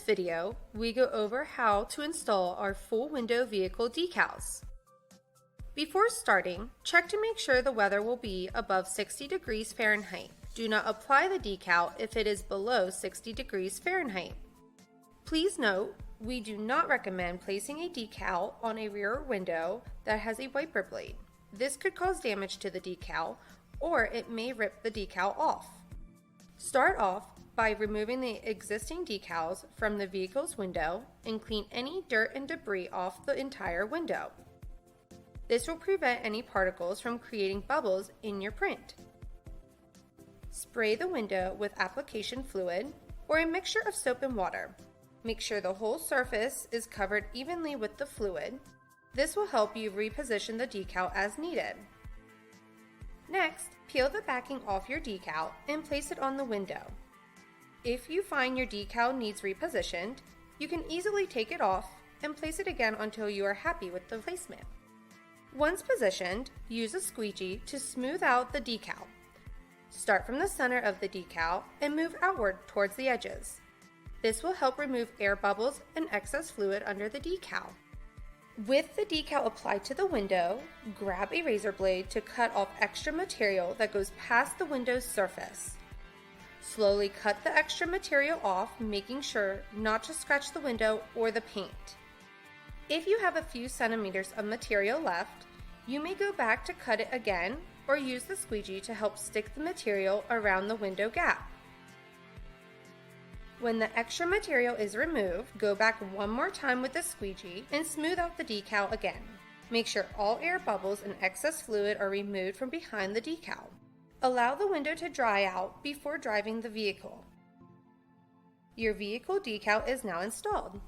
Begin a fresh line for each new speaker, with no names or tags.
video, we go over how to install our full window vehicle decals. Before starting, check to make sure the weather will be above 60 degrees Fahrenheit. Do not apply the decal if it is below 60 degrees Fahrenheit. Please note, we do not recommend placing a decal on a rear window that has a wiper blade. This could cause damage to the decal, or it may rip the decal off. Start off by removing the existing decals from the vehicle's window and clean any dirt and debris off the entire window. This will prevent any particles from creating bubbles in your print. Spray the window with application fluid or a mixture of soap and water. Make sure the whole surface is covered evenly with the fluid. This will help you reposition the decal as needed. Next, peel the backing off your decal and place it on the window. If you find your decal needs repositioned, you can easily take it off and place it again until you are happy with the placement. Once positioned, use a squeegee to smooth out the decal. Start from the center of the decal and move outward towards the edges. This will help remove air bubbles and excess fluid under the decal. With the decal applied to the window, grab a razor blade to cut off extra material that goes past the window's surface. Slowly cut the extra material off, making sure not to scratch the window or the paint. If you have a few centimeters of material left, you may go back to cut it again or use the squeegee to help stick the material around the window gap. When the extra material is removed, go back one more time with the squeegee and smooth out the decal again. Make sure all air bubbles and excess fluid are removed from behind the decal. Allow the window to dry out before driving the vehicle. Your vehicle decal is now installed.